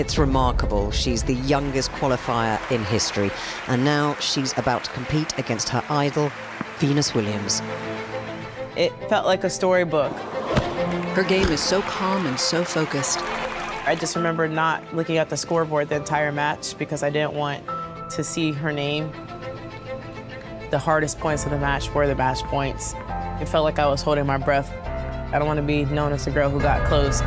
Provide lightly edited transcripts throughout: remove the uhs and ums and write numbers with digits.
It's remarkable. She's the youngest qualifier in history, and now she's about to compete against her idol, Venus Williams. It felt like a storybook. Her game is so calm and so focused. I just remember not looking at the scoreboard the entire match because I didn't want to see her name. The hardest points of the match were the match points. It felt like I was holding my breath. I don't want to be known as the girl who got close.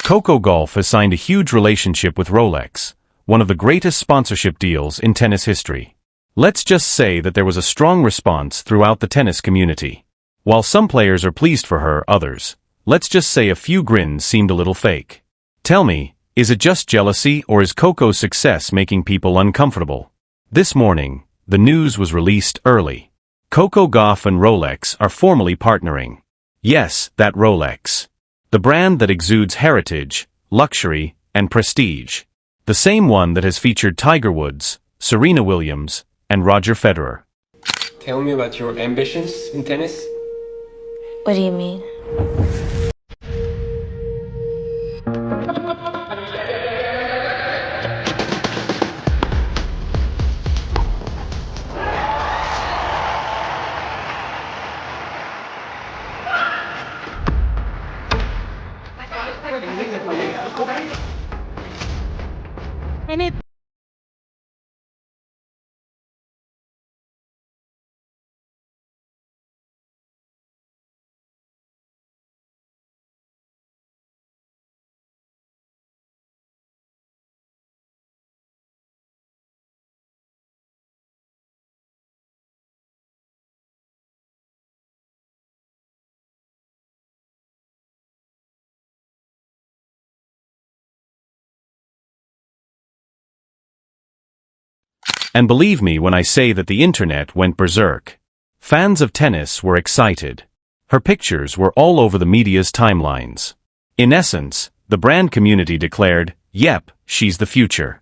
Coco Gauff has signed a huge relationship with Rolex, one of the greatest sponsorship deals in tennis history. Let's just say that there was a strong response throughout the tennis community. While some players are pleased for her, others, let's just say a few grins seemed a little fake. Tell me, is it just jealousy or is Coco's success making people uncomfortable? This morning, the news was released early. Coco Gauff and Rolex are formally partnering. Yes, that Rolex. The brand that exudes heritage, luxury, and prestige. The same one that has featured Tiger Woods, Serena Williams, and Roger Federer. Tell me about your ambitions in tennis. What do you mean? And believe me when I say that the internet went berserk. Fans of tennis were excited. Her pictures were all over the media's timelines. In essence, the brand community declared, yep, she's the future.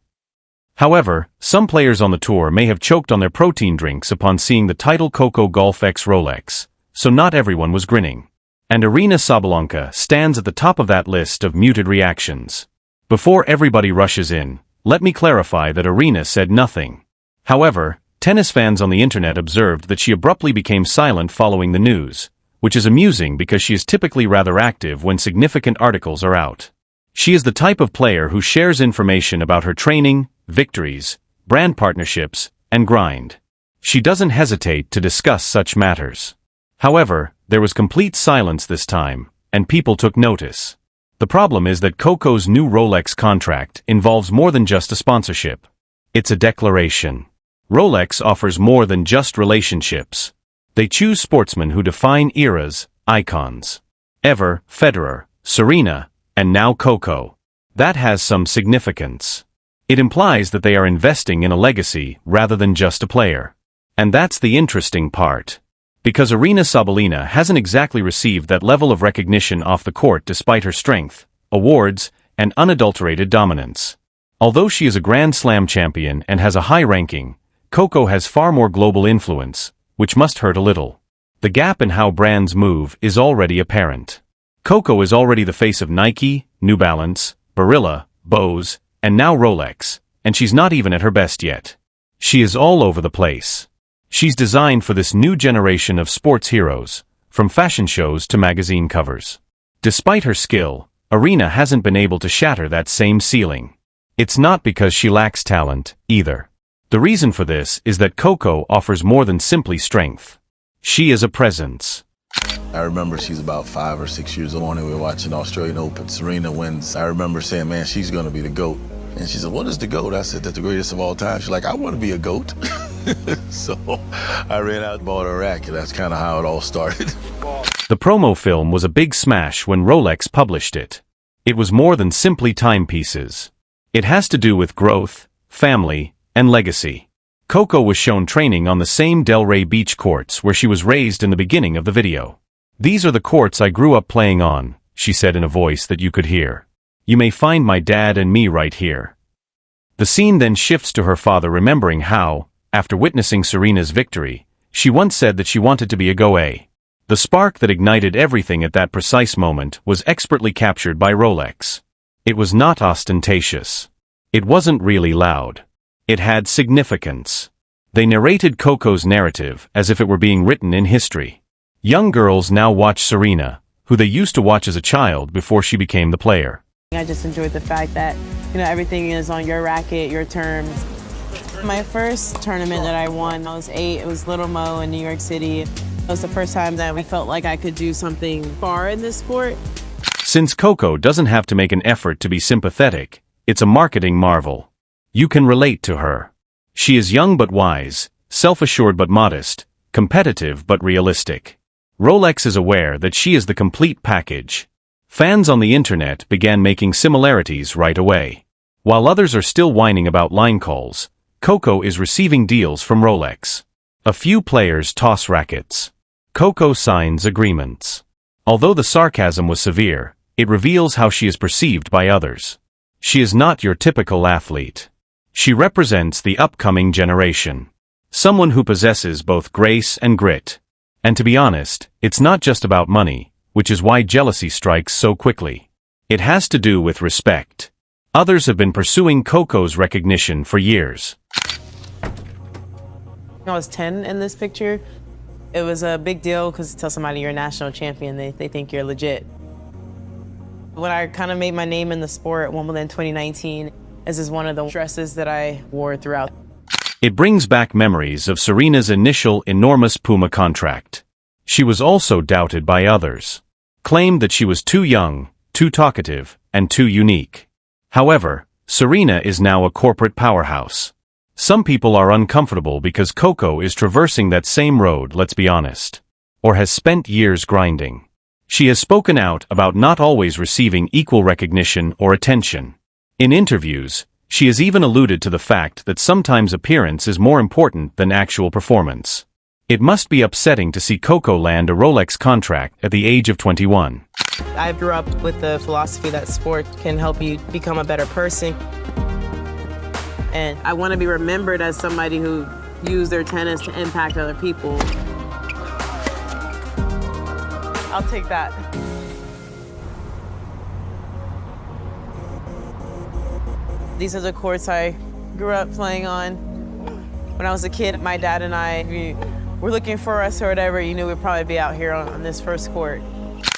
However, some players on the tour may have choked on their protein drinks upon seeing the title Coco Gauff x Rolex, so not everyone was grinning. And Aryna Sabalenka stands at the top of that list of muted reactions. Before everybody rushes in, let me clarify that Aryna said nothing. However, tennis fans on the internet observed that she abruptly became silent following the news, which is amusing because she is typically rather active when significant articles are out. She is the type of player who shares information about her training, victories, brand partnerships, and grind. She doesn't hesitate to discuss such matters. However, there was complete silence this time, and people took notice. The problem is that Coco's new Rolex contract involves more than just a sponsorship. It's a declaration. Rolex offers more than just relationships. They choose sportsmen who define eras, icons. Ever, Federer, Serena, and now Coco. That has some significance. It implies that they are investing in a legacy rather than just a player. And that's the interesting part. Because Aryna Sabalenka hasn't exactly received that level of recognition off the court despite her strength, awards, and unadulterated dominance. Although she is a Grand Slam champion and has a high ranking, Coco has far more global influence, which must hurt a little. The gap in how brands move is already apparent. Coco is already the face of Nike, New Balance, Barilla, Bose, and now Rolex, and she's not even at her best yet. She is all over the place. She's designed for this new generation of sports heroes, from fashion shows to magazine covers. Despite her skill, Aryna hasn't been able to shatter that same ceiling. It's not because she lacks talent, either. The reason for this is that Coco offers more than simply strength. She is a presence. I remember she's about 5 or 6 years old and we were watching Australian Open. Serena wins. I remember saying, man, she's going to be the GOAT. And she said, what is the GOAT? I said, that's the greatest of all time. She's like, I want to be a GOAT. So I ran out and bought a racket. That's kind of how it all started. The promo film was a big smash when Rolex published it. It was more than simply timepieces. It has to do with growth, family, and legacy. Coco was shown training on the same Delray Beach courts where she was raised in the beginning of the video. These are the courts I grew up playing on, she said in a voice that you could hear. You may find my dad and me right here. The scene then shifts to her father remembering how, after witnessing Serena's victory, she once said that she wanted to be a Go-A. The spark that ignited everything at that precise moment was expertly captured by Rolex. It was not ostentatious. It wasn't really loud. It had significance. They narrated Coco's narrative as if it were being written in history. Young girls now watch Serena, who they used to watch as a child before she became the player. I just enjoyed the fact that, everything is on your racket, your terms. My first tournament that I won, I was 8. It was Little Mo in New York City. It was the first time that I felt like I could do something far in this sport. Since Coco doesn't have to make an effort to be sympathetic, it's a marketing marvel. You can relate to her. She is young but wise, self-assured but modest, competitive but realistic. Rolex is aware that she is the complete package. Fans on the internet began making similarities right away. While others are still whining about line calls, Coco is receiving deals from Rolex. A few players toss rackets. Coco signs agreements. Although the sarcasm was severe, it reveals how she is perceived by others. She is not your typical athlete. She represents the upcoming generation. Someone who possesses both grace and grit. And to be honest, it's not just about money, which is why jealousy strikes so quickly. It has to do with respect. Others have been pursuing Coco's recognition for years. I was 10 in this picture. It was a big deal because to tell somebody you're a national champion, they think you're legit. When I kind of made my name in the sport at Wimbledon 2019, this is one of the dresses that I wore throughout. It brings back memories of Serena's initial enormous Puma contract. She was also doubted by others. Claimed that she was too young, too talkative, and too unique. However, Serena is now a corporate powerhouse. Some people are uncomfortable because Coco is traversing that same road, let's be honest. Or has spent years grinding. She has spoken out about not always receiving equal recognition or attention. In interviews, she has even alluded to the fact that sometimes appearance is more important than actual performance. It must be upsetting to see Coco land a Rolex contract at the age of 21. I grew up with the philosophy that sport can help you become a better person. And I want to be remembered as somebody who used their tennis to impact other people. I'll take that. These are the courts I grew up playing on. When I was a kid, my dad and I, we were looking for us or whatever, we'd probably be out here on this first court.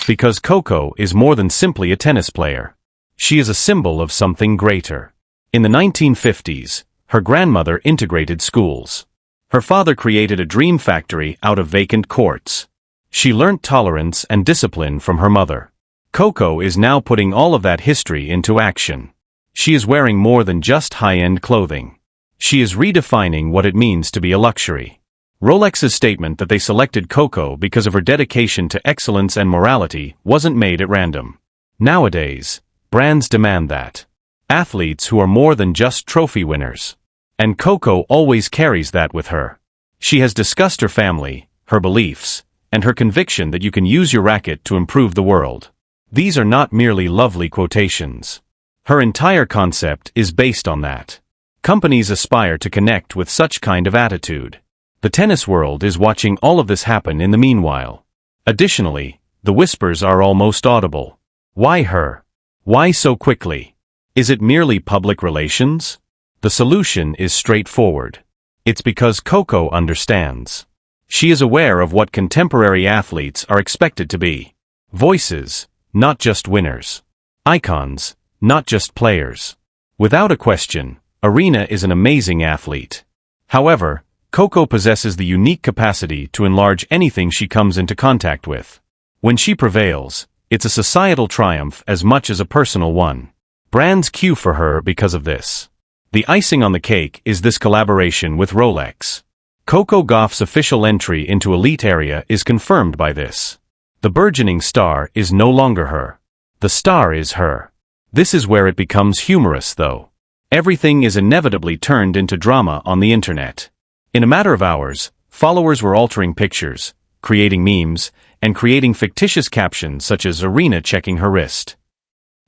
Because Coco is more than simply a tennis player. She is a symbol of something greater. In the 1950s, her grandmother integrated schools. Her father created a dream factory out of vacant courts. She learnt tolerance and discipline from her mother. Coco is now putting all of that history into action. She is wearing more than just high-end clothing. She is redefining what it means to be a luxury. Rolex's statement that they selected Coco because of her dedication to excellence and morality wasn't made at random. Nowadays, brands demand that. Athletes who are more than just trophy winners. And Coco always carries that with her. She has discussed her family, her beliefs, and her conviction that you can use your racket to improve the world. These are not merely lovely quotations. Her entire concept is based on that. Companies aspire to connect with such kind of attitude. The tennis world is watching all of this happen in the meanwhile. Additionally, the whispers are almost audible. Why her? Why so quickly? Is it merely public relations? The solution is straightforward. It's because Coco understands. She is aware of what contemporary athletes are expected to be. Voices, not just winners. Icons, not just players. Without a question, Aryna is an amazing athlete. However, Coco possesses the unique capacity to enlarge anything she comes into contact with. When she prevails, it's a societal triumph as much as a personal one. Brands queue for her because of this. The icing on the cake is this collaboration with Rolex. Coco Gauff's official entry into elite area is confirmed by this. The burgeoning star is no longer her. The star is her. This is where it becomes humorous, though. Everything is inevitably turned into drama on the internet. In a matter of hours, followers were altering pictures, creating memes, and creating fictitious captions such as Aryna checking her wrist.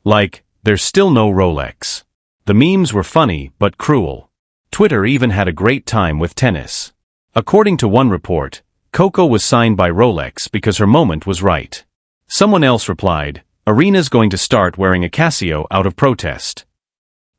Like, there's still no Rolex. The memes were funny but cruel. Twitter even had a great time with tennis. According to one report, Coco was signed by Rolex because her moment was right. Someone else replied, Aryna's going to start wearing a Casio out of protest.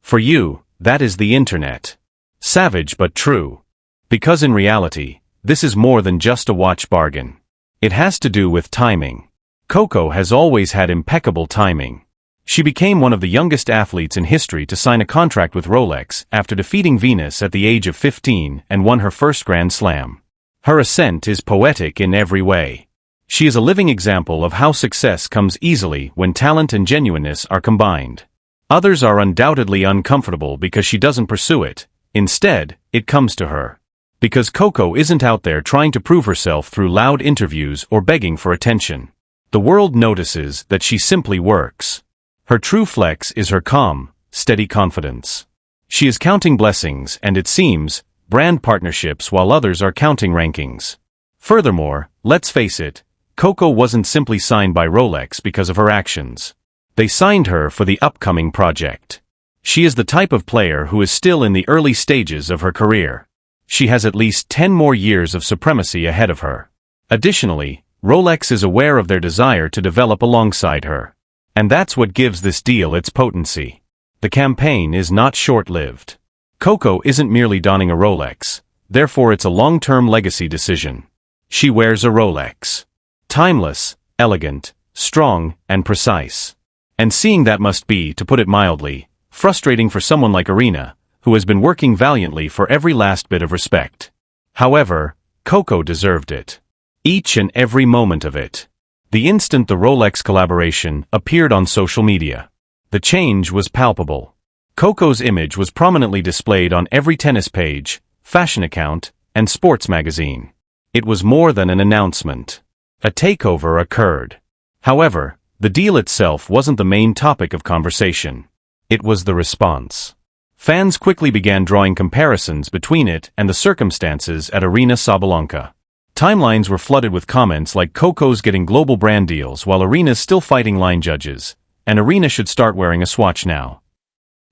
For you, that is the internet. Savage but true. Because in reality, this is more than just a watch bargain. It has to do with timing. Coco has always had impeccable timing. She became one of the youngest athletes in history to sign a contract with Rolex after defeating Venus at the age of 15 and won her first Grand Slam. Her ascent is poetic in every way. She is a living example of how success comes easily when talent and genuineness are combined. Others are undoubtedly uncomfortable because she doesn't pursue it. Instead, it comes to her. Because Coco isn't out there trying to prove herself through loud interviews or begging for attention. The world notices that she simply works. Her true flex is her calm, steady confidence. She is counting blessings and, it seems, brand partnerships while others are counting rankings. Furthermore, let's face it, Coco wasn't simply signed by Rolex because of her actions. They signed her for the upcoming project. She is the type of player who is still in the early stages of her career. She has at least 10 more years of supremacy ahead of her. Additionally, Rolex is aware of their desire to develop alongside her. And that's what gives this deal its potency. The campaign is not short-lived. Coco isn't merely donning a Rolex, therefore it's a long-term legacy decision. She wears a Rolex. Timeless, elegant, strong, and precise. And seeing that must be, to put it mildly, frustrating for someone like Aryna, who has been working valiantly for every last bit of respect. However, Coco deserved it. Each and every moment of it. The instant the Rolex collaboration appeared on social media, the change was palpable. Coco's image was prominently displayed on every tennis page, fashion account, and sports magazine. It was more than an announcement. A takeover occurred. However, the deal itself wasn't the main topic of conversation. It was the response. Fans quickly began drawing comparisons between it and the circumstances at Aryna Sabalenka. Timelines were flooded with comments like Coco's getting global brand deals while Aryna's still fighting line judges, and Aryna should start wearing a swatch now.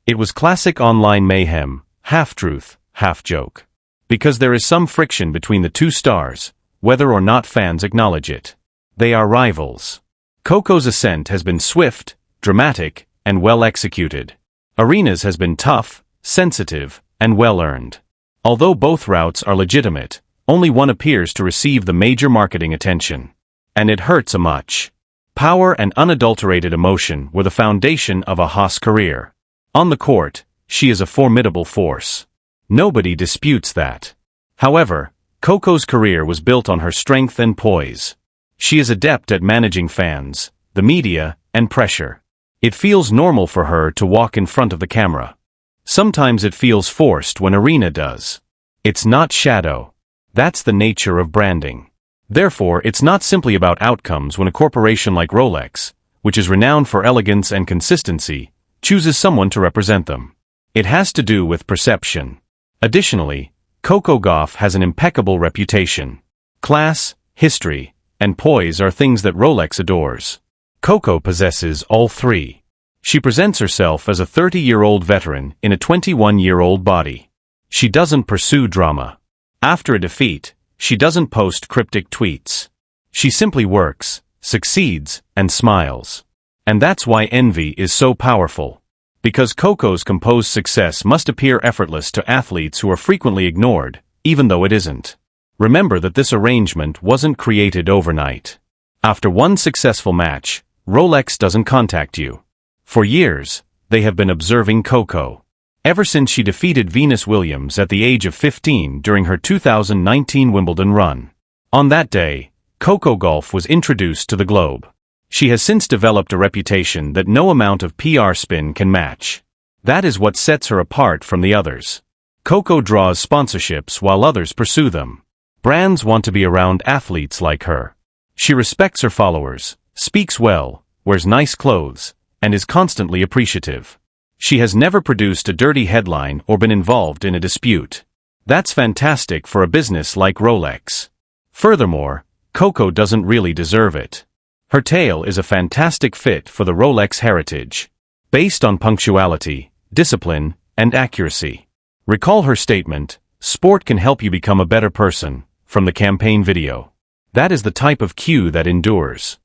It was classic online mayhem, half-truth, half-joke. Because there is some friction between the two stars, whether or not fans acknowledge it. They are rivals. Coco's ascent has been swift, dramatic, and well executed. Aryna's has been tough, sensitive, and well-earned. Although both routes are legitimate, only one appears to receive the major marketing attention. And it hurts a much. Power and unadulterated emotion were the foundation of a Haas career. On the court, she is a formidable force. Nobody disputes that. However, Coco's career was built on her strength and poise. She is adept at managing fans, the media, and pressure. It feels normal for her to walk in front of the camera. Sometimes it feels forced when Aryna does. It's not shadow. That's the nature of branding. Therefore, it's not simply about outcomes when a corporation like Rolex, which is renowned for elegance and consistency, chooses someone to represent them. It has to do with perception. Additionally, Coco Gauff has an impeccable reputation. Class, history, and poise are things that Rolex adores. Coco possesses all three. She presents herself as a 30-year-old veteran in a 21-year-old body. She doesn't pursue drama. After a defeat, she doesn't post cryptic tweets. She simply works, succeeds, and smiles. And that's why envy is so powerful. Because Coco's composed success must appear effortless to athletes who are frequently ignored, even though it isn't. Remember that this arrangement wasn't created overnight. After one successful match, Rolex doesn't contact you. For years, they have been observing Coco. Ever since she defeated Venus Williams at the age of 15 during her 2019 Wimbledon run. On that day, Coco Gauff was introduced to the globe. She has since developed a reputation that no amount of PR spin can match. That is what sets her apart from the others. Coco draws sponsorships while others pursue them. Brands want to be around athletes like her. She respects her followers, speaks well, wears nice clothes, and is constantly appreciative. She has never produced a dirty headline or been involved in a dispute. That's fantastic for a business like Rolex. Furthermore, Coco doesn't really deserve it. Her tale is a fantastic fit for the Rolex heritage. Based on punctuality, discipline, and accuracy. Recall her statement, "Sport can help you become a better person," from the campaign video. That is the type of cue that endures.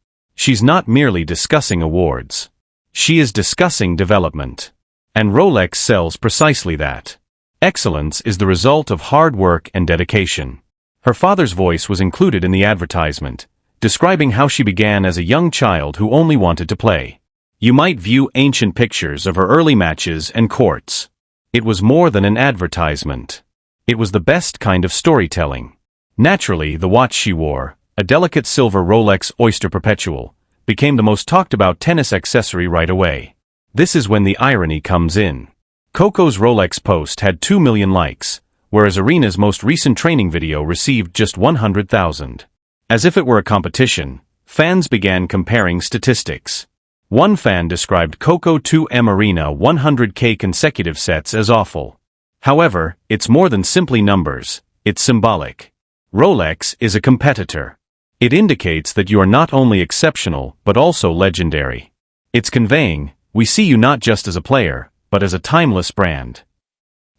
She's not merely discussing awards. She is discussing development. And Rolex sells precisely that. Excellence is the result of hard work and dedication. Her father's voice was included in the advertisement, describing how she began as a young child who only wanted to play. You might view ancient pictures of her early matches and courts. It was more than an advertisement. It was the best kind of storytelling. Naturally, the watch she wore, a delicate silver Rolex Oyster Perpetual, became the most talked about tennis accessory right away. This is when the irony comes in. Coco's Rolex post had 2 million likes, whereas Aryna's most recent training video received just 100,000. As if it were a competition, fans began comparing statistics. One fan described Coco 2M Aryna 100K consecutive sets as awful. However, it's more than simply numbers, it's symbolic. Rolex is a competitor. It indicates that you are not only exceptional but also legendary. It's conveying, we see you not just as a player, but as a timeless brand.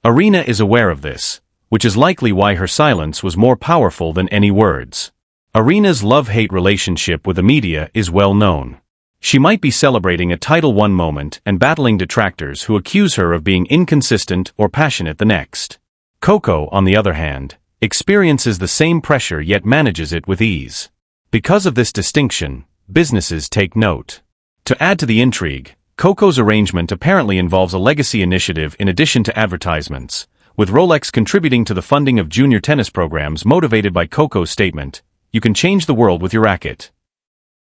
Aryna is aware of this, which is likely why her silence was more powerful than any words. Aryna's love-hate relationship with the media is well known. She might be celebrating a Title I moment and battling detractors who accuse her of being inconsistent or passionate the next. Coco, on the other hand, experiences the same pressure yet manages it with ease. Because of this distinction, businesses take note. To add to the intrigue, Coco's arrangement apparently involves a legacy initiative in addition to advertisements, with Rolex contributing to the funding of junior tennis programs motivated by Coco's statement, "You can change the world with your racket."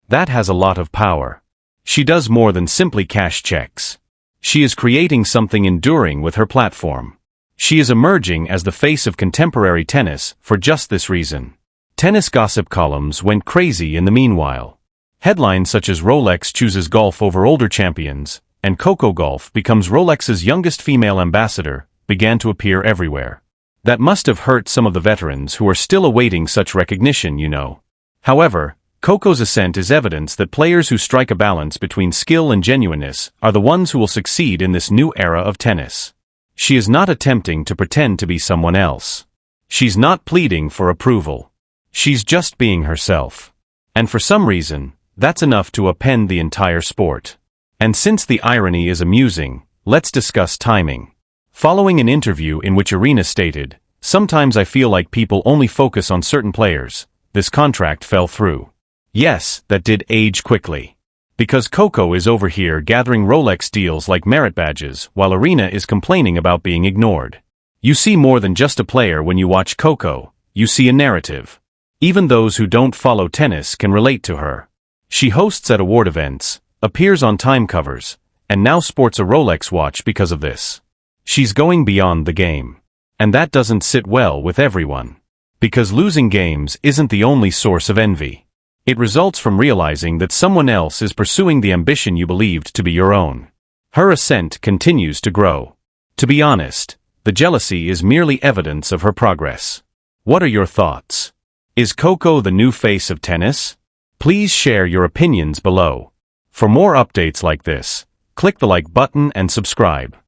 That has a lot of power. She does more than simply cash checks. She is creating something enduring with her platform. She is emerging as the face of contemporary tennis for just this reason. Tennis gossip columns went crazy in the meanwhile. Headlines such as Rolex chooses golf over older champions, and Coco Gauff becomes Rolex's youngest female ambassador, began to appear everywhere. That must have hurt some of the veterans who are still awaiting such recognition, you know. However, Coco's ascent is evidence that players who strike a balance between skill and genuineness are the ones who will succeed in this new era of tennis. She is not attempting to pretend to be someone else. She's not pleading for approval. She's just being herself. And for some reason, that's enough to upend the entire sport. And since the irony is amusing, let's discuss timing. Following an interview in which Aryna stated, "Sometimes I feel like people only focus on certain players," this contract fell through. Yes, that did age quickly. Because Coco is over here gathering Rolex deals like merit badges, while Aryna is complaining about being ignored. You see more than just a player when you watch Coco, you see a narrative. Even those who don't follow tennis can relate to her. She hosts at award events, appears on time covers, and now sports a Rolex watch because of this. She's going beyond the game. And that doesn't sit well with everyone. Because losing games isn't the only source of envy. It results from realizing that someone else is pursuing the ambition you believed to be your own. Her ascent continues to grow. To be honest, the jealousy is merely evidence of her progress. What are your thoughts? Is Coco the new face of tennis? Please share your opinions below. For more updates like this, click the like button and subscribe.